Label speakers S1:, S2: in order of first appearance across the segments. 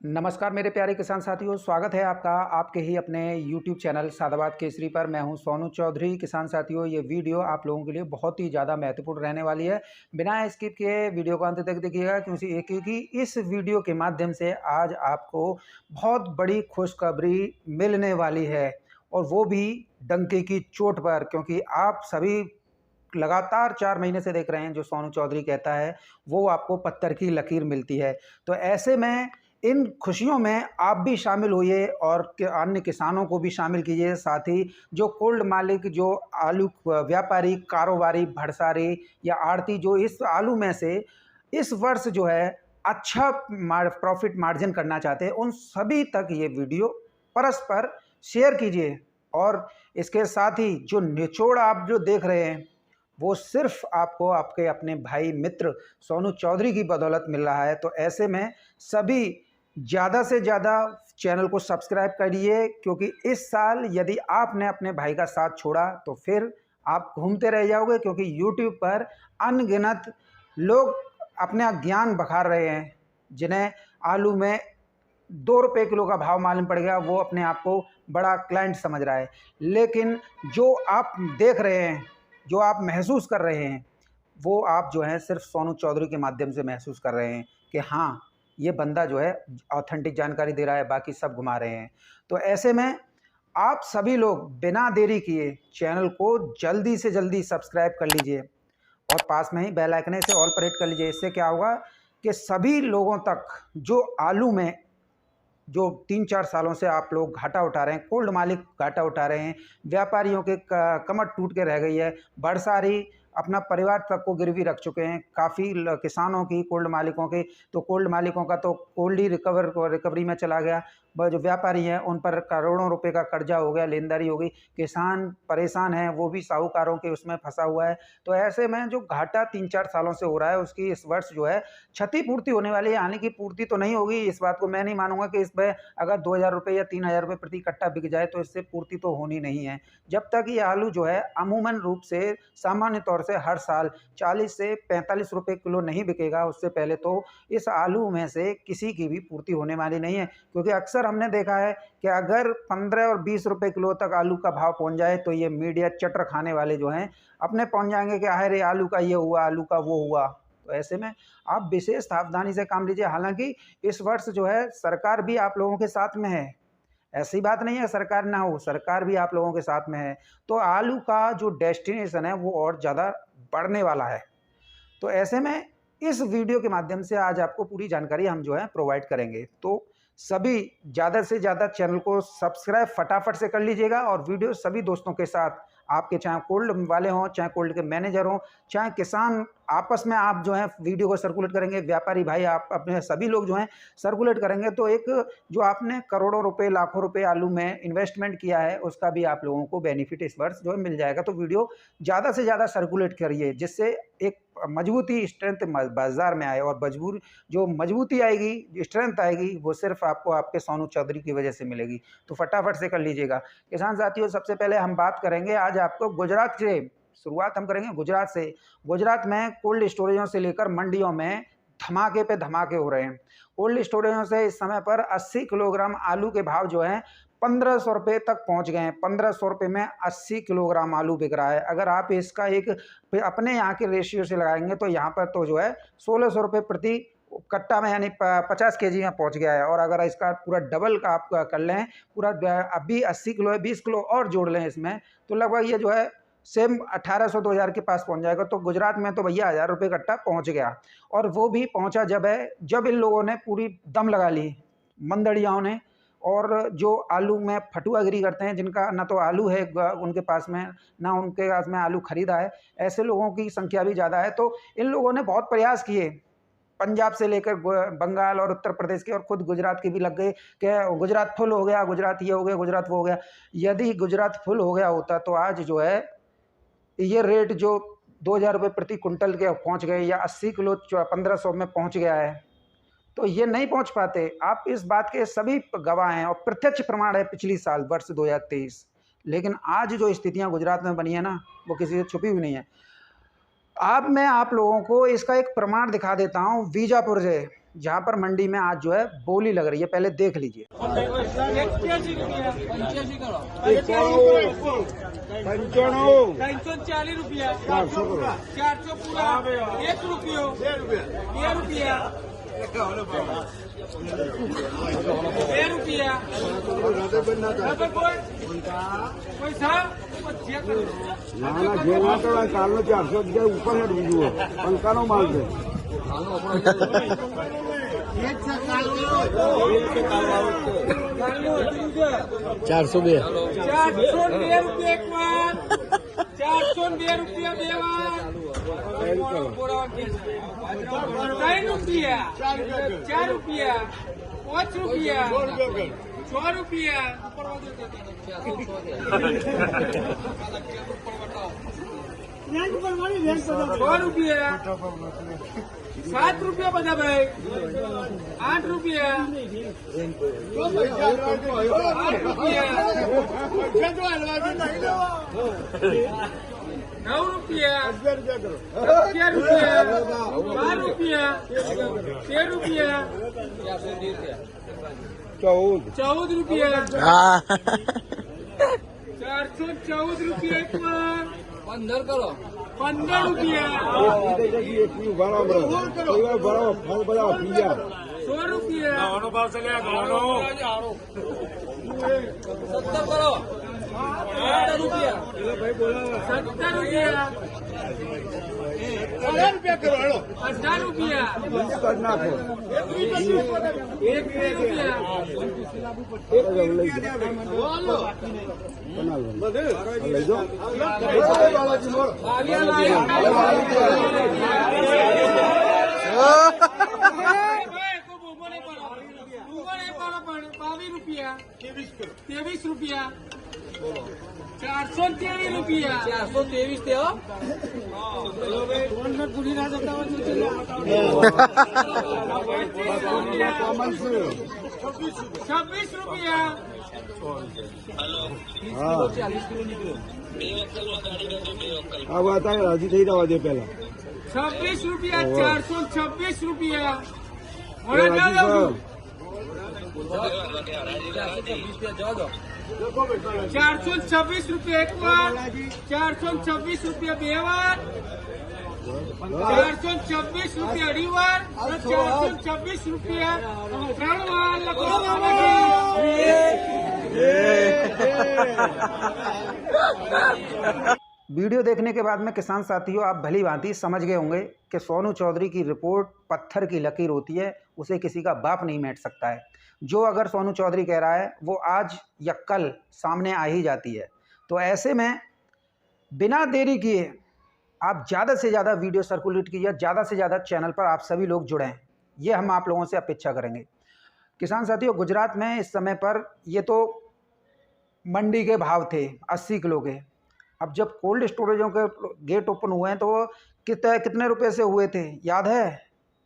S1: नमस्कार मेरे प्यारे किसान साथियों, स्वागत है आपका आपके ही अपने YouTube चैनल सादाबाद केसरी पर। मैं हूं सोनू चौधरी। किसान साथियों, ये वीडियो आप लोगों के लिए बहुत ही ज़्यादा महत्वपूर्ण रहने वाली है। बिना स्किप किए वीडियो को अंत तक देखिएगा, क्योंकि इस वीडियो के माध्यम से आज आपको बहुत बड़ी खुशखबरी मिलने वाली है, और वो भी डंके की चोट पर। क्योंकि आप सभी लगातार 4 महीने से देख रहे हैं, जो सोनू चौधरी कहता है वो आपको पत्थर की लकीर मिलती है। तो ऐसे में इन खुशियों में आप भी शामिल होइए और अन्य किसानों को भी शामिल कीजिए। साथ ही जो कोल्ड मालिक, जो आलू व्यापारी, कारोबारी, भड़सारी या आड़ती, जो इस आलू में से इस वर्ष जो है अच्छा प्रॉफिट मार्जिन करना चाहते हैं, उन सभी तक ये वीडियो परस्पर शेयर कीजिए। और इसके साथ ही जो निचोड़ आप जो देख रहे हैं, वो सिर्फ आपको आपके अपने भाई मित्र सोनू चौधरी की बदौलत मिल रहा है। तो ऐसे में सभी ज़्यादा से ज़्यादा चैनल को सब्सक्राइब करिए, क्योंकि इस साल यदि आपने अपने भाई का साथ छोड़ा तो फिर आप घूमते रह जाओगे। क्योंकि YouTube पर अनगिनत लोग अपना ज्ञान बखार रहे हैं, जिन्हें आलू में 2 रुपये किलो का भाव मालूम पड़ गया, वो अपने आप को बड़ा क्लाइंट समझ रहा है। लेकिन जो आप देख रहे हैं, जो आप महसूस कर रहे हैं, वो आप जो है सिर्फ सोनू चौधरी के माध्यम से महसूस कर रहे हैं कि हाँ, ये बंदा जो है ऑथेंटिक जानकारी दे रहा है, बाकी सब घुमा रहे हैं। तो ऐसे में आप सभी लोग बिना देरी किए चैनल को जल्दी से जल्दी सब्सक्राइब कर लीजिए, और पास में ही बेल आइकन से ऑल पर हिट कर लीजिए। इससे क्या होगा कि सभी लोगों तक जो आलू में जो 3-4 सालों से आप लोग घाटा उठा रहे हैं, कोल्ड मालिक घाटा उठा रहे हैं, व्यापारियों के कमर टूट के रह गई है, बड़सारी अपना परिवार तक को गिरवी रख चुके हैं, काफ़ी किसानों की, कोल्ड मालिकों की, तो कोल्ड मालिकों का तो कोल्ड ही रिकवरी में चला गया। जो व्यापारी हैं उन पर करोड़ों रुपए का कर्जा हो गया, लेनदारी हो गई। किसान परेशान है, वो भी साहूकारों के उसमें फंसा हुआ है। तो ऐसे में जो घाटा 3-4 सालों से हो रहा है, उसकी इस वर्ष जो है क्षतिपूर्ति होने वाली है। यानी कि पूर्ति तो नहीं होगी, इस बात को मैं नहीं मानूंगा कि इसमें अगर 2,000 रुपये या 3,000 रुपये प्रति कट्टा बिक जाए तो इससे पूर्ति तो होनी नहीं है। जब तक ये आलू जो है अमूमन रूप से सामान्य तौर से हर साल 40 से 45 रुपये किलो नहीं बिकेगा, उससे पहले तो इस आलू में से किसी की भी पूर्ति होने वाली नहीं है। क्योंकि अक्सर हमने देखा है कि अगर 15 और 20 रुपये किलो तक आलू का भाव पहुंच जाए तो ये मीडिया चटर खाने वाले जो हैं अपने पहुंच जाएंगे कि अरे आलू का ये हुआ, आलू का वो हुआ। तो ऐसे में आप विशेष सावधानी से काम लीजिए। हालांकि इस वर्ष जो है सरकार भी आप लोगों के साथ में है, ऐसी बात नहीं है सरकार ना हो, सरकार भी आप लोगों के साथ में है। तो आलू का जो डेस्टिनेशन है वो और ज़्यादा बढ़ने वाला है। तो ऐसे में इस वीडियो के माध्यम से आज आपको पूरी जानकारी हम जो है प्रोवाइड करेंगे। तो सभी ज़्यादा से ज़्यादा चैनल को सब्सक्राइब फटाफट से कर लीजिएगा, और वीडियो सभी दोस्तों के साथ, आपके चाहे कोल्ड वाले हों, चाहे कोल्ड के मैनेजर हों, चाहे किसान, आपस में आप जो है वीडियो को सर्कुलेट करेंगे, व्यापारी भाई आप अपने सभी लोग जो हैं सर्कुलेट करेंगे, तो एक जो आपने करोड़ों रुपए, लाखों रुपए आलू में इन्वेस्टमेंट किया है, उसका भी आप लोगों को बेनिफिट इस वर्ष जो है मिल जाएगा। तो वीडियो ज़्यादा से ज़्यादा सर्कुलेट करिए, जिससे एक मजबूती, स्ट्रेंथ बाजार में आए। और जो मजबूती आएगी, स्ट्रेंथ आएगी, वो सिर्फ आपको आपके सोनू चौधरी की वजह से मिलेगी। तो फटाफट से कर लीजिएगा। किसान साथियों, सबसे पहले हम बात करेंगे आज आपको गुजरात से, शुरुआत हम करेंगे गुजरात से। गुजरात में कोल्ड स्टोरेजों से लेकर मंडियों में धमाके पे धमाके हो रहे हैं। कोल्ड स्टोरेजों से इस समय पर 80 किलोग्राम आलू के भाव जो हैं 1500 रुपये तक पहुंच गए हैं। 1500 रुपये में 80 किलोग्राम आलू बिक रहा है। अगर आप इसका एक अपने यहाँ के रेशियो से लगाएंगे तो यहाँ पर तो जो है 1600 रुपये प्रति कट्टा में, यानी 50 केजी में पहुंच गया है। और अगर इसका पूरा डबल का आप कर लें, पूरा अभी 80 किलो है, 20 किलो और जोड़ लें इसमें, तो लगभग ये जो है सेम 1800-2000 के पास पहुंच जाएगा। तो गुजरात में तो भैया 1000 रुपये कट्टा पहुंच गया। और वो भी पहुंचा जब इन लोगों ने पूरी दम लगा ली, मंदड़ियाओं ने। और जो आलू में फटुआगिरी करते हैं, जिनका ना तो आलू है उनके पास में, ना उनके पास में आलू खरीदा है, ऐसे लोगों की संख्या भी ज़्यादा है। तो इन लोगों ने बहुत प्रयास किए, पंजाब से लेकर बंगाल और उत्तर प्रदेश के, और खुद गुजरात के भी लग गए कि गुजरात फुल हो गया, गुजरात ये हो गया, गुजरात वो हो गया। यदि गुजरात फुल हो गया होता तो आज जो है ये रेट जो 2000 रुपये प्रति कुंटल के पहुंच गए, या 80 किलो 1500 में पहुंच गया है, तो ये नहीं पहुंच पाते। आप इस बात के सभी गवाह हैं, और प्रत्यक्ष प्रमाण है पिछली साल वर्ष 2023। लेकिन आज जो स्थितियां गुजरात में बनी है ना, वो किसी से छुपी हुई नहीं है। अब मैं आप लोगों को इसका एक प्रमाण दिखा देता हूँ बीजापुर से। जहाँ पर मंडी में आज जो है बोली लग रही है, पहले देख लीजिए।
S2: 340 रुपया, 400 पूरा, 1 रुपया, 2 रुपया, 2 रुपया, पैसा
S3: કાલનો 400 રૂપિયા ઉપર હેઠ જુઓ પંકાનો માલ છે
S1: 402
S2: 402 रुपया एक વાર, 402 रुपया બે વાર, 3 रुपया, 4 रुपया, 5 रुपया, 6 रुपया, 6 रुपया, 7 रुपया બધા ભાઈ, 8 रुपया, 8 रुपया, 9 रुपया, 11 रुपया, 12 रुपया, 13 रुपया, 14 रुपया, 414 रुपया एक बार, 15 करो, 15 रुपया, 100 रुपया, 70 करो, 70 रुपया, 70 रुपया, 18 करो, 18 रुपया, 1 रुपया, रुपया, 23 रुपया, 423 रुपया, 423 थे हो, 26 रुपया,
S3: अब आता है राजी થઈ જવા દે પહેલા
S2: 26 रुपया, 426 रुपया, 426 रुपया एक बार, 426 रुपया બે વાર, 426 रुपया અઢી વાર, 426 रुपया 3 વાર લખો।
S1: वीडियो देखने के बाद में किसान साथियों आप भली भांति समझ गए होंगे कि सोनू चौधरी की रिपोर्ट पत्थर की लकीर होती है, उसे किसी का बाप नहीं मेट सकता है। जो अगर सोनू चौधरी कह रहा है वो आज या कल सामने आ ही जाती है। तो ऐसे में बिना देरी किए आप ज़्यादा से ज़्यादा वीडियो सर्कुलेट कीजिए, ज़्यादा से ज़्यादा चैनल पर आप सभी लोग जुड़ें, ये हम आप लोगों से अपेक्षा करेंगे। किसान साथियों गुजरात में इस समय पर ये तो मंडी के भाव थे 80 किलो के। अब जब कोल्ड स्टोरेजों के गेट ओपन हुए हैं तो वो कितने रुपए से हुए थे याद है?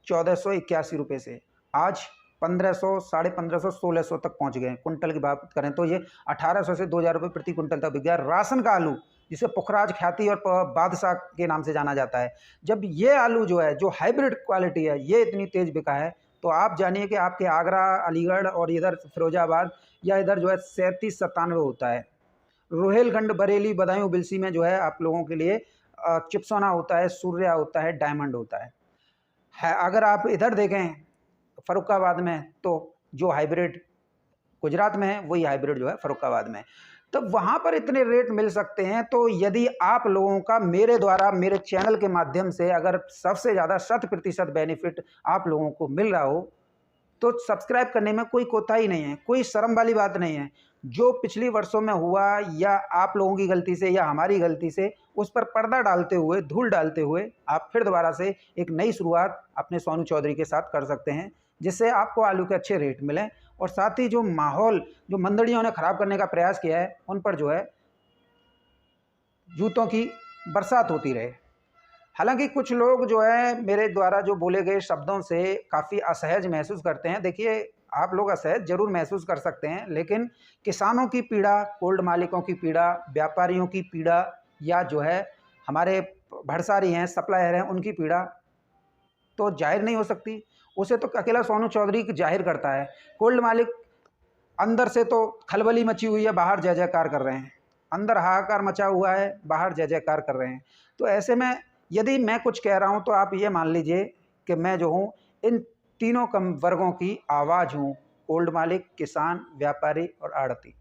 S1: 1481 रुपये से आज 1500, 1550, 1600 तक पहुंच गए। कुंटल की बात करें तो ये 1800 से 2000 रुपये प्रति कुंटल तक बिक गया। राशन का आलू जिसे पुखराज ख्याति और बादशाह के नाम से जाना जाता है, जब ये आलू जो है जो हाइब्रिड क्वालिटी है ये इतनी तेज़ बिका है तो आप जानिए कि आपके आगरा, अलीगढ़ और इधर फिरोजाबाद या इधर जो है 37-97 होता है। रोहेलखंड, बरेली, बदायूं, बिलसी में जो है आप लोगों के लिए चिप्सोना होता है, सूर्या होता है, डायमंड होता है। अगर आप इधर देखें फरुखाबाद में तो जो हाइब्रिड गुजरात में है वही हाइब्रिड जो है फरुखाबाद में, तो वहाँ पर इतने रेट मिल सकते हैं। तो यदि आप लोगों का मेरे द्वारा मेरे चैनल के माध्यम से अगर सबसे ज़्यादा 100% बेनिफिट आप लोगों को मिल रहा हो तो सब्सक्राइब करने में कोई कोताही नहीं है, कोई शर्म वाली बात नहीं है। जो पिछली वर्षों में हुआ या आप लोगों की गलती से या हमारी गलती से उस पर पर्दा डालते हुए, धूल डालते हुए आप फिर दोबारा से एक नई शुरुआत अपने सोनू चौधरी के साथ कर सकते हैं, जिससे आपको आलू के अच्छे रेट मिलें और साथ ही जो माहौल जो मंदड़ियों ने ख़राब करने का प्रयास किया है उन पर जो है जूतों की बरसात होती रहे। हालांकि कुछ लोग जो है मेरे द्वारा जो बोले गए शब्दों से काफ़ी असहज महसूस करते हैं। देखिए आप लोग असहज जरूर महसूस कर सकते हैं, लेकिन किसानों की पीड़ा, कोल्ड मालिकों की पीड़ा, व्यापारियों की पीड़ा या जो है हमारे भड़सारी हैं, सप्लायर हैं, उनकी पीड़ा तो जाहिर नहीं हो सकती। उसे तो अकेला सोनू चौधरी जाहिर करता है। कोल्ड मालिक अंदर से तो खलबली मची हुई है, बाहर जय जयकार कर रहे हैं, अंदर हाहाकार मचा हुआ है, बाहर जय जयकार कर रहे हैं। तो ऐसे में यदि मैं कुछ कह रहा हूँ तो आप ये मान लीजिए कि मैं जो हूँ इन तीनों कम वर्गों की आवाज़ हूँ, कोल्ड मालिक, किसान, व्यापारी और आड़ती।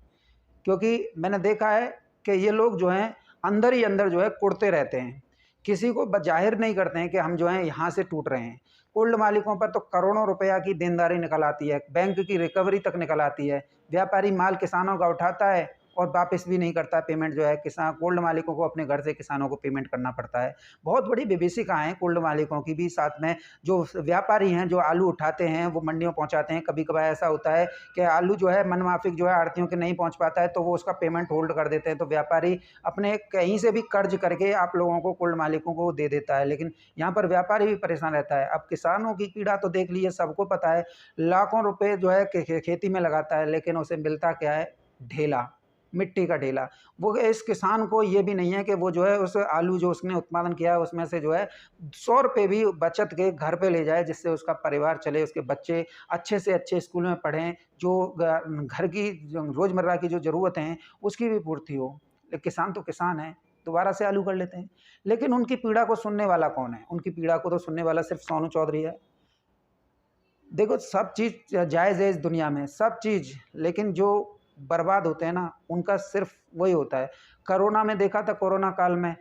S1: क्योंकि मैंने देखा है कि ये लोग जो हैं अंदर ही अंदर जो है कुड़ते रहते हैं, किसी को जाहिर नहीं करते हैं कि हम जो हैं यहाँ से टूट रहे हैं। कोल्ड मालिकों पर तो करोड़ों रुपया की देनदारी निकल आती है, बैंक की रिकवरी तक निकल आती है। व्यापारी माल किसानों का उठाता है और वापस भी नहीं करता, पेमेंट जो है किसान कोल्ड मालिकों को अपने घर से किसानों को पेमेंट करना पड़ता है। बहुत बड़ी विभीषिकाएँ हैं कोल्ड मालिकों की भी। साथ में जो व्यापारी हैं जो आलू उठाते हैं वो मंडियों पहुंचाते हैं, कभी कभार ऐसा होता है कि आलू जो है मनमाफिक जो है आड़तियों के नहीं पहुंच पाता है तो वो उसका पेमेंट होल्ड कर देते हैं, तो व्यापारी अपने कहीं से भी कर्ज करके आप लोगों को, कोल्ड मालिकों को दे देता है। लेकिन यहाँ पर व्यापारी भी परेशान रहता है। अब किसानों की पीड़ा तो देख लीजिए, सबको पता है, लाखों रुपए जो है खेती में लगाता है लेकिन उसे मिलता क्या है? ढेला, मिट्टी का ढेला। वो इस किसान को ये भी नहीं है कि वो जो है उस आलू जो उसने उत्पादन किया है उसमें से जो है 100 रुपये भी बचत के घर पे ले जाए, जिससे उसका परिवार चले, उसके बच्चे अच्छे से अच्छे स्कूल में पढ़ें, जो घर की रोज़मर्रा की जो ज़रूरतें हैं उसकी भी पूर्ति हो। किसान तो किसान है, दोबारा से आलू कर लेते हैं। लेकिन उनकी पीड़ा को सुनने वाला कौन है? उनकी पीड़ा को तो सुनने वाला सिर्फ सोनू चौधरी है। देखो, सब चीज़ जायज़ है इस दुनिया में, सब चीज़, लेकिन जो बर्बाद होते हैं ना उनका सिर्फ वही होता है। कोरोना में देखा था, कोरोना काल में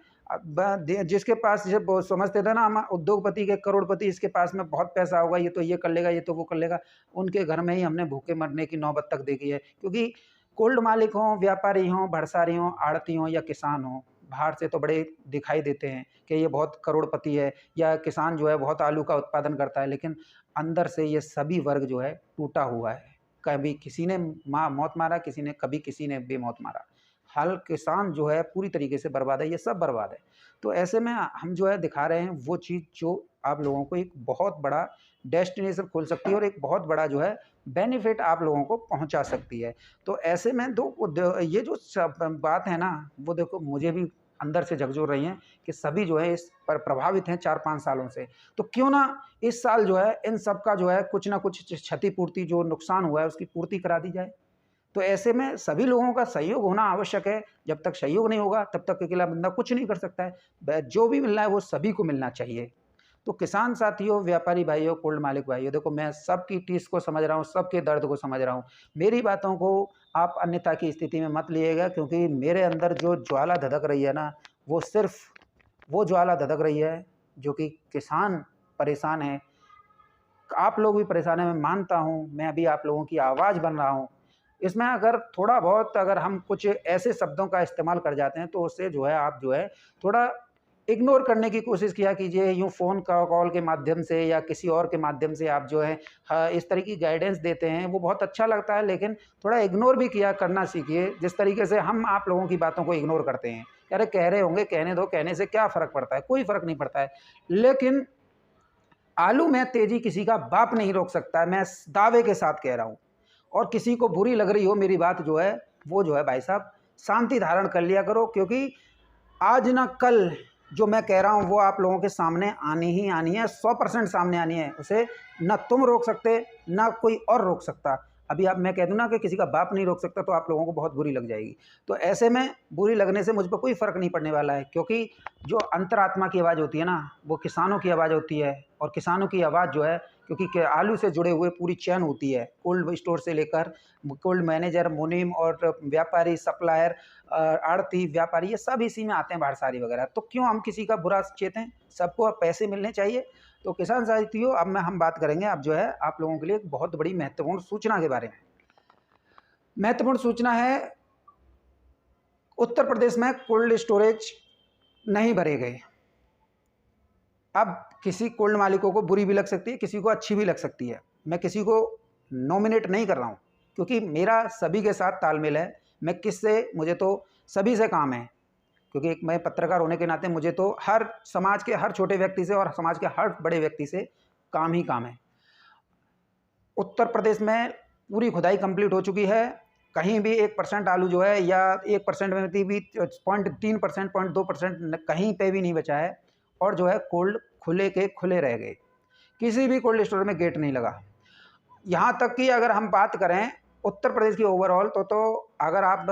S1: जिसके पास, जब वो समझते थे ना हम उद्योगपति के करोड़पति, इसके पास में बहुत पैसा होगा, ये तो ये कर लेगा, ये तो वो कर लेगा, उनके घर में ही हमने भूखे मरने की नौबत तक देखी है। क्योंकि कोल्ड मालिक हों, व्यापारी हों, भरसारी हों, आड़ती हों या किसान हों, बाहर से तो बड़े दिखाई देते हैं कि ये बहुत करोड़पति है या किसान जो है बहुत आलू का उत्पादन करता है, लेकिन अंदर से ये सभी वर्ग जो है टूटा हुआ है। कभी किसी ने मौत मारा, किसी ने कभी किसी ने बेमौत मारा। हाल किसान जो है पूरी तरीके से बर्बाद है, ये सब बर्बाद है। तो ऐसे में हम जो है दिखा रहे हैं वो चीज़ जो आप लोगों को एक बहुत बड़ा डेस्टिनेशन खोल सकती है और एक बहुत बड़ा जो है बेनिफिट आप लोगों को पहुंचा सकती है। तो ऐसे में ये जो बात है ना, वो देखो मुझे भी अंदर से झकझोर रही हैं कि सभी जो है इस पर प्रभावित हैं 4-5 सालों से। तो क्यों ना इस साल जो है इन सब का जो है कुछ ना कुछ क्षतिपूर्ति, जो नुकसान हुआ है उसकी पूर्ति करा दी जाए। तो ऐसे में सभी लोगों का सहयोग होना आवश्यक है। जब तक सहयोग नहीं होगा तब तक अकेला बंदा कुछ नहीं कर सकता है। जो भी मिलना है वो सभी को मिलना चाहिए। तो किसान साथियों, व्यापारी भाइयों, कोल्ड मालिक भाइयों, देखो मैं सबकी टीस को समझ रहा हूँ, सबके दर्द को समझ रहा हूँ। मेरी बातों को आप अन्यथा की स्थिति में मत लिएगा, क्योंकि मेरे अंदर जो ज्वाला धधक रही है ना, वो सिर्फ वो ज्वाला धधक रही है जो कि किसान परेशान है, आप लोग भी परेशान हैं, मैं मानता हूँ। मैं अभी आप लोगों की आवाज़ बन रहा हूँ। इसमें अगर थोड़ा बहुत अगर हम कुछ ऐसे शब्दों का इस्तेमाल कर जाते हैं तो उससे जो है आप जो है थोड़ा इग्नोर करने की कोशिश किया कीजिए। यूँ फ़ोन कॉल के माध्यम से या किसी और के माध्यम से आप जो है इस तरह की गाइडेंस देते हैं, वो बहुत अच्छा लगता है, लेकिन थोड़ा इग्नोर भी किया करना सीखिए। जिस तरीके से हम आप लोगों की बातों को इग्नोर करते हैं, अरे कह रहे होंगे, कहने दो, कहने से क्या फ़र्क पड़ता है? कोई फ़र्क नहीं पड़ता है। लेकिन आलू में तेज़ी किसी का बाप नहीं रोक सकता है, मैं दावे के साथ कह रहा हूँ। और किसी को बुरी लग रही हो मेरी बात जो है, वो जो है भाई साहब शांति धारण कर लिया करो, क्योंकि आज ना कल जो मैं कह रहा हूँ वो आप लोगों के सामने आनी ही आनी है, 100% सामने आनी है। उसे ना तुम रोक सकते, ना कोई और रोक सकता। अभी आप मैं कह दूँ ना कि किसी का बाप नहीं रोक सकता, तो आप लोगों को बहुत बुरी लग जाएगी। तो ऐसे में बुरी लगने से मुझ पर कोई फ़र्क नहीं पड़ने वाला है, क्योंकि जो अंतरात्मा की आवाज़ होती है ना, वो किसानों की आवाज़ होती है। और किसानों की आवाज़ जो है, क्योंकि आलू से जुड़े हुए पूरी चेन होती है, कोल्ड स्टोर से लेकर कोल्ड मैनेजर, मुनीम और व्यापारी, सप्लायर, आड़ती, व्यापारी, ये सब इसी में आते हैं, भरसारी वगैरह। तो क्यों हम किसी का बुरा चेतें? सबको पैसे मिलने चाहिए। तो किसान साथियों, अब हम बात करेंगे अब जो है आप लोगों के लिए एक बहुत बड़ी महत्वपूर्ण सूचना के बारे में। महत्वपूर्ण सूचना है, उत्तर प्रदेश में कोल्ड स्टोरेज नहीं भरे गए। अब किसी कोल्ड मालिकों को बुरी भी लग सकती है, किसी को अच्छी भी लग सकती है। मैं किसी को नॉमिनेट नहीं कर रहा हूँ, क्योंकि मेरा सभी के साथ तालमेल है। मैं किससे, मुझे तो सभी से काम है, क्योंकि एक मैं पत्रकार होने के नाते मुझे तो हर समाज के हर छोटे व्यक्ति से और समाज के हर बड़े व्यक्ति से काम ही काम है। उत्तर प्रदेश में पूरी खुदाई कंप्लीट हो चुकी है। कहीं भी 1% आलू जो है, या 1% में भी 0.3%, 0.2% कहीं पे भी नहीं बचा है। और जो है कोल्ड खुले के खुले रह गए। किसी भी कोल्ड स्टोरेज में गेट नहीं लगा। यहाँ तक कि अगर हम बात करें उत्तर प्रदेश की ओवरऑल तो अगर आप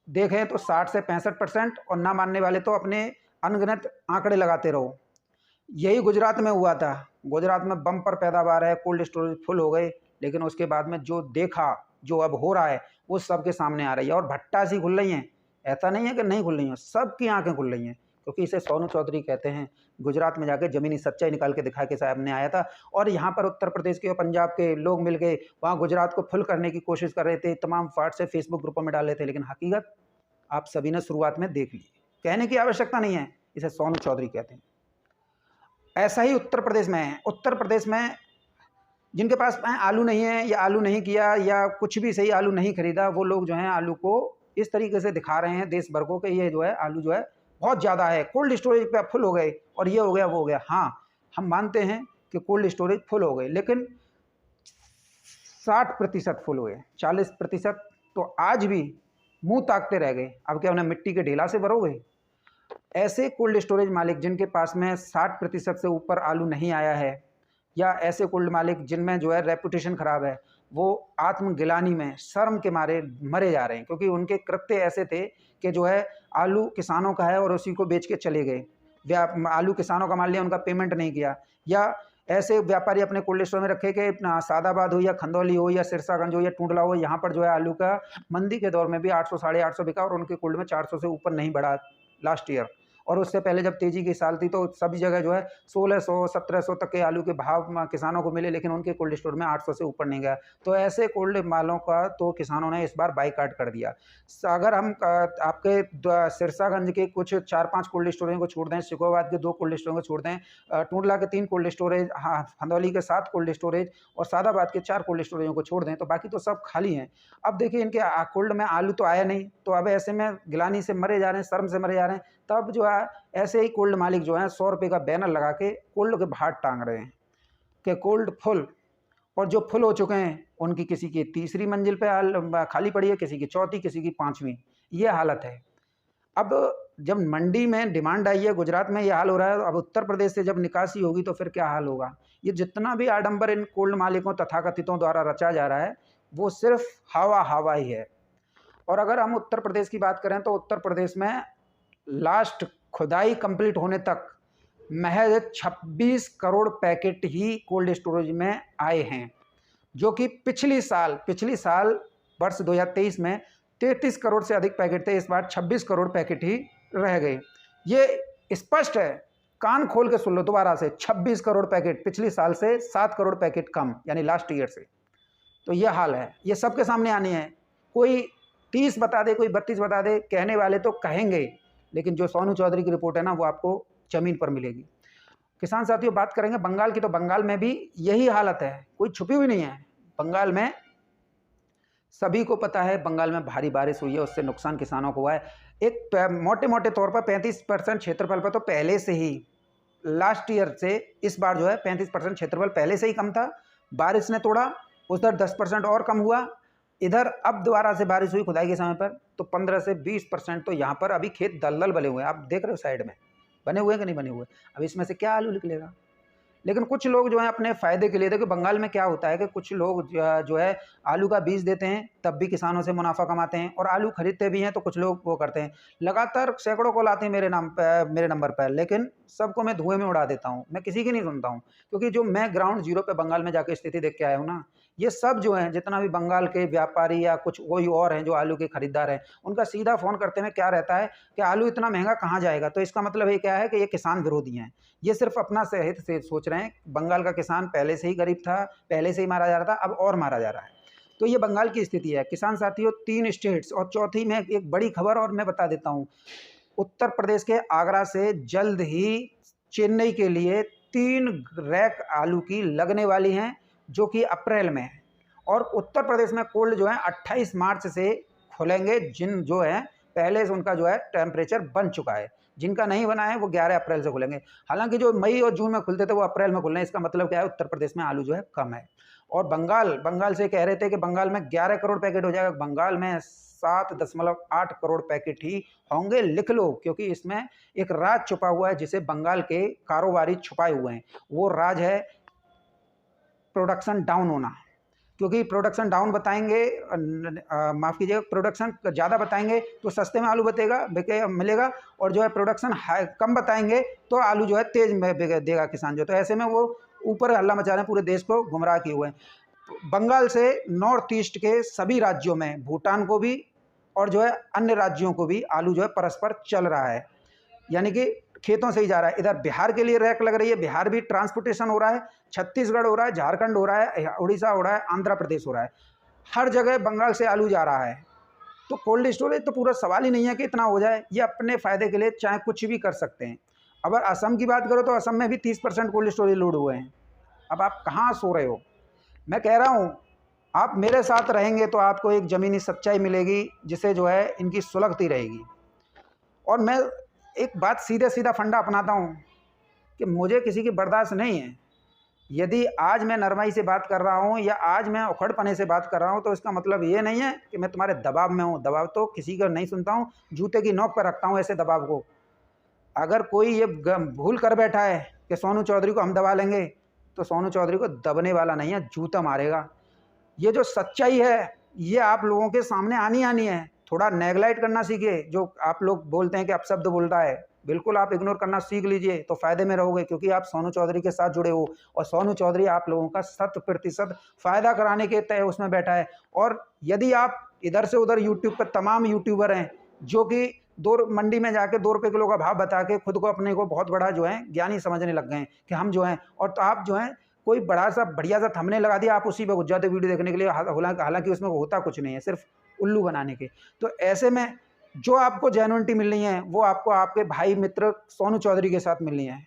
S1: देखें तो 60 से 65% और ना मानने वाले तो अपने अनगिनत आंकड़े लगाते रहो। यही गुजरात में हुआ था। गुजरात में बम्पर पैदावार है, कोल्ड स्टोरेज फुल हो गए, लेकिन उसके बाद में जो देखा, जो अब हो रहा है वो सबके सामने आ रही है और भट्टा सी खुल रही हैं। ऐसा नहीं है कि नहीं खुल रही हैं, सबकी आंखें खुल रही हैं, क्योंकि इसे सोनू चौधरी कहते हैं। गुजरात में जाके ज़मीनी सच्चाई निकाल के दिखा के साहब ने आया था और यहाँ पर उत्तर प्रदेश के और पंजाब के लोग मिल गए, वहाँ गुजरात को फुल करने की कोशिश कर रहे थे, तमाम व्हाट्सएप फेसबुक ग्रुपों में डाल रहे थे, लेकिन हकीकत आप सभी ने शुरुआत में देख ली। कहने की आवश्यकता नहीं है, इसे सोनू चौधरी कहते हैं। ऐसा ही उत्तर प्रदेश में है। उत्तर प्रदेश में जिनके पास आलू नहीं है या आलू नहीं किया या कुछ भी सही आलू नहीं खरीदा, वो लोग जो हैं आलू को इस तरीके से दिखा रहे हैं देश भर को कि ये जो है आलू जो है बहुत ज़्यादा है, कोल्ड स्टोरेज पे फुल हो गए और ये हो गया वो हो गया। हाँ, हम मानते हैं कि कोल्ड स्टोरेज फुल हो गए, लेकिन 60% फुल हुए, 40% तो आज भी मुंह ताकते रह गए। अब क्या उन्हें मिट्टी के ढेला से भरोगे? ऐसे कोल्ड स्टोरेज मालिक जिनके पास में 60% से ऊपर आलू नहीं आया है, या ऐसे कोल्ड मालिक जिनमें जो है रेपुटेशन ख़राब है, वो आत्मगिलानी में शर्म के मारे मरे जा रहे हैं, क्योंकि उनके कृत्य ऐसे थे कि जो है आलू किसानों का है और उसी को बेच के चले गए। आलू किसानों का मान लिया, उनका पेमेंट नहीं किया, या ऐसे व्यापारी अपने कोल्ड स्टोर में रखे कि सादाबाद हो या खंदौली हो या सिरसागंज हो या टूंडला हो, यहाँ पर जो है आलू का मंदी के दौर में भी 800 साढ़े 800 बिका और उनके कोल्ड में 400 से ऊपर नहीं बढ़ा लास्ट ईयर। और उससे पहले जब तेजी की साल थी तो सभी जगह जो है 1600 1700 तक के आलू के भाव किसानों को मिले, लेकिन उनके कोल्ड स्टोर में 800 से ऊपर नहीं गया। तो ऐसे कोल्ड मालों का तो किसानों ने इस बार बाईकाट कर दिया। अगर हम आपके सिरसागंज के कुछ 4-5 कोल्ड स्टोरेज को छोड़ दें, शिकोहाबाद के 2 कोल्ड स्टोरेज को छोड़ दें, टूंडला के 3 कोल्ड स्टोरेज, हाँ, खंदौली के 7 कोल्ड स्टोरेज और सादाबाद के 4 कोल्ड स्टोरेजों को छोड़ दें, तो बाकी तो सब खाली हैं। अब देखिए इनके कोल्ड में आलू तो आया नहीं, तो अब ऐसे में गिलानी से मरे जा रहे हैं, शर्म से मरे जा रहे हैं। तब जो है ऐसे ही कोल्ड मालिक जो हैं 100 रुपये का बैनर लगा के कोल्ड के बाहर टांग रहे हैं कि कोल्ड फुल, और जो फुल हो चुके हैं उनकी किसी की तीसरी मंजिल पे खाली पड़ी है, किसी की चौथी, किसी की 5वीं, ये हालत है। अब जब मंडी में डिमांड आई है, गुजरात में ये हाल हो रहा है, तो अब उत्तर प्रदेश से जब निकासी होगी तो फिर क्या हाल होगा? ये जितना भी आडंबर इन कोल्ड मालिकों तथाकथितों द्वारा रचा जा रहा है, वो सिर्फ हवा ही है। और अगर हम उत्तर प्रदेश की बात करें तो उत्तर प्रदेश में लास्ट खुदाई कंप्लीट होने तक महज 26 करोड़ पैकेट ही कोल्ड स्टोरेज में आए हैं, जो कि पिछली साल वर्ष 2023 में 33 करोड़ से अधिक पैकेट थे। इस बार 26 करोड़ पैकेट ही रह गए। ये स्पष्ट है, कान खोल के सुन लो दोबारा से, 26 करोड़ पैकेट, पिछली साल से 7 करोड़ पैकेट कम, यानी लास्ट ईयर से। तो ये हाल है, ये सबके सामने आनी है। कोई 30 बता दे, कोई 32 बता दे, कहने वाले तो कहेंगे, लेकिन जो सोनू चौधरी की रिपोर्ट है ना, वो आपको ज़मीन पर मिलेगी। किसान साथियों, बात करेंगे बंगाल की, तो बंगाल में भी यही हालत है, कोई छुपी हुई नहीं है। बंगाल में सभी को पता है, बंगाल में भारी बारिश हुई है, उससे नुकसान किसानों को हुआ है। एक मोटे तौर पर 35% क्षेत्रफल पर तो पहले से ही लास्ट ईयर से इस बार जो है 35% क्षेत्रफल पहले से ही कम था, बारिश ने तोड़ा। उधर 10% और कम हुआ, इधर अब दोबारा से बारिश हुई खुदाई के समय पर, तो 15 से 20% तो यहाँ पर अभी खेत दलदल बने हुए हैं। आप देख रहे हो साइड में बने हुए हैं कि नहीं बने हुए? अब इसमें से क्या आलू निकलेगा? लेकिन कुछ लोग जो है अपने फ़ायदे के लिए, देखो बंगाल में क्या होता है कि कुछ लोग जो है आलू का बीज देते हैं, तब भी किसानों से मुनाफा कमाते हैं, और आलू खरीदते भी हैं, तो कुछ लोग वो करते हैं। लगातार सैकड़ों कॉल आते हैं मेरे नंबर पर, लेकिन सबको मैं धुएं में उड़ा देता हूँ, मैं किसी की नहीं सुनता हूँ, क्योंकि जो मैं ग्राउंड जीरो पे बंगाल में जाकर स्थिति देख के आया हूँ ना, ये सब जो हैं जितना भी बंगाल के व्यापारी या कुछ कोई और हैं जो आलू के खरीदार हैं, उनका सीधा फ़ोन करते में क्या रहता है कि आलू इतना महंगा कहाँ जाएगा। तो इसका मतलब ये क्या है कि ये किसान विरोधी हैं, ये सिर्फ अपना हित से सोच रहे हैं। बंगाल का किसान पहले से ही गरीब था, पहले से ही मारा जा रहा था, अब और मारा जा रहा है। तो ये बंगाल की स्थिति है। किसान साथियों, 3 स्टेट्स और चौथी में एक बड़ी खबर और मैं बता देता हूँ, उत्तर प्रदेश के आगरा से जल्द ही चेन्नई के लिए 3 रैक आलू की लगने वाली हैं, जो कि अप्रैल में है। और उत्तर प्रदेश में कोल्ड जो है 28 मार्च से खुलेंगे, जिन जो है पहले से उनका जो है टेम्परेचर बन चुका है, जिनका नहीं बना है वो 11 अप्रैल से खुलेंगे। हालांकि जो मई और जून में खुलते थे वो अप्रैल में खुल रहे हैं। इसका मतलब क्या है? उत्तर प्रदेश में आलू जो है कम है। और बंगाल से कह रहे थे कि बंगाल में 11 करोड़ पैकेट हो जाएगा, बंगाल में 7.8 करोड़ पैकेट ही होंगे। लिख लो, क्योंकि इसमें एक राज छुपा हुआ है जिसे बंगाल के कारोबारी छुपाए हुए हैं। वो राज है प्रोडक्शन डाउन होना, क्योंकि प्रोडक्शन डाउन बताएंगे, माफ़ कीजिएगा, प्रोडक्शन ज़्यादा बताएंगे तो सस्ते में आलू मिलेगा, और जो है प्रोडक्शन कम बताएंगे तो आलू जो है तेज में देगा किसान जो। तो ऐसे में वो ऊपर हल्ला मचा रहे हैं, पूरे देश को गुमराह किए हुए हैं। बंगाल से नॉर्थ ईस्ट के सभी राज्यों में, भूटान को भी और जो है अन्य राज्यों को भी आलू जो है परस्पर चल रहा है, यानी कि खेतों से ही जा रहा है। इधर बिहार के लिए रैक लग रही है, बिहार भी ट्रांसपोर्टेशन हो रहा है, छत्तीसगढ़ हो रहा है, झारखंड हो रहा है, उड़ीसा हो रहा है, आंध्र प्रदेश हो रहा है, हर जगह बंगाल से आलू जा रहा है। तो कोल्ड स्टोरेज तो पूरा सवाल ही नहीं है कि इतना हो जाए। ये अपने फ़ायदे के लिए चाहे कुछ भी कर सकते हैं। अगर असम की बात करो तो असम में भी 30% कोल्ड स्टोरेज लोड हुए हैं। अब आप कहाँ सो रहे हो? मैं कह रहा हूँ, आप मेरे साथ रहेंगे तो आपको एक ज़मीनी सच्चाई मिलेगी जिसे जो है इनकी सुलगती रहेगी। और मैं एक बात सीधा फंडा अपनाता हूँ कि मुझे किसी की बर्दाश्त नहीं है। यदि आज मैं नरमाई से बात कर रहा हूँ या आज मैं उखड़पने से बात कर रहा हूँ तो इसका मतलब ये नहीं है कि मैं तुम्हारे दबाव में हूँ। दबाव तो किसी का नहीं सुनता हूँ, जूते की नोक पर रखता हूँ ऐसे दबाव को। अगर कोई ये भूल कर बैठा है कि सोनू चौधरी को हम दबा लेंगे, तो सोनू चौधरी को दबने वाला नहीं है, जूता मारेगा। ये जो सच्चाई है ये आप लोगों के सामने आनी है। थोड़ा नेगलाइट करना सीखिए। जो आप लोग बोलते हैं कि अपशब्द बोलता है, बिल्कुल आप इग्नोर करना सीख लीजिए तो फ़ायदे में रहोगे, क्योंकि आप सोनू चौधरी के साथ जुड़े हो और सोनू चौधरी आप लोगों का 100% फ़ायदा कराने के तय उसमें बैठा है। और यदि आप इधर से उधर यूट्यूब पर तमाम यूट्यूबर हैं जो कि मंडी में जाके 2 रुपये किलो का भाव बता के खुद को अपने को बहुत बड़ा जो है ज्ञानी समझने लग गए हैं कि हम जो हैं, और तो आप जो हैं कोई बड़ा सा बढ़िया सा थंबनेल लगा दिया, आप उसी पर घुस जाते वीडियो देखने के लिए, हालांकि उसमें होता कुछ नहीं है, सिर्फ उल्लू बनाने के। तो ऐसे में जो आपको जेन्युइनिटी मिलनी है वो आपको आपके भाई मित्र सोनू चौधरी के साथ मिलनी है।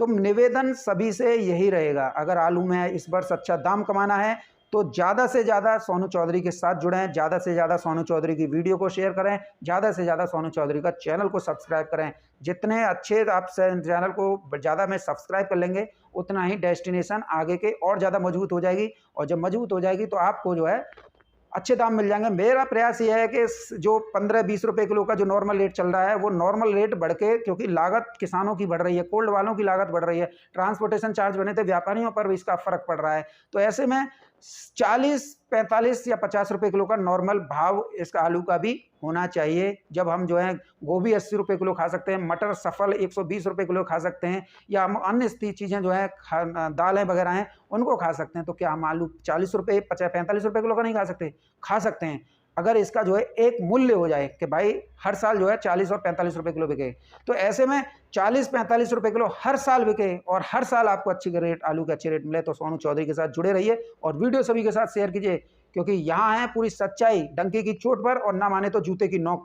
S1: तो निवेदन सभी से यही रहेगा, अगर आलू में इस वर्ष अच्छा दाम कमाना है तो ज़्यादा से ज़्यादा सोनू चौधरी के साथ जुड़ें, ज़्यादा से ज़्यादा सोनू चौधरी की वीडियो को शेयर करें, ज़्यादा से ज़्यादा सोनू चौधरी का चैनल को सब्सक्राइब करें। जितने अच्छे आप चैनल को ज़्यादा में सब्सक्राइब कर लेंगे उतना ही डेस्टिनेशन आगे के और ज़्यादा मजबूत हो जाएगी, और जब मजबूत हो जाएगी तो आपको जो है अच्छे दाम मिल जाएंगे। मेरा प्रयास ये है कि जो 15-20 रुपये किलो का जो नॉर्मल रेट चल रहा है वो नॉर्मल रेट बढ़ के, क्योंकि लागत किसानों की बढ़ रही है, कोल्ड वालों की लागत बढ़ रही है, ट्रांसपोर्टेशन चार्ज बने थे, व्यापारियों पर भी इसका फ़र्क पड़ रहा है। तो ऐसे में 40, 45 या 50 रुपये किलो का नॉर्मल भाव इसका आलू का भी होना चाहिए। जब हम जो है गोभी 80 रुपये किलो खा सकते हैं, मटर सफल 120 रुपये किलो खा सकते हैं, या हम अन्य चीज़ें जो है दालें वगैरह हैं उनको खा सकते हैं, तो क्या हम आलू 40 रुपये 45 रुपये किलो का नहीं खा सकते? खा सकते हैं, अगर इसका जो है एक मूल्य हो जाए कि भाई हर साल जो है 40 और 45 रुपये किलो बिके। तो ऐसे में 40-45 रुपये किलो हर साल बिके और हर साल आपको अच्छी रेट, आलू के अच्छे रेट मिले, तो सोनू चौधरी के साथ जुड़े रहिए और वीडियो सभी के साथ शेयर कीजिए, क्योंकि यहाँ है पूरी सच्चाई, डंके की चोट पर और ना माने तो जूते की नोक पर।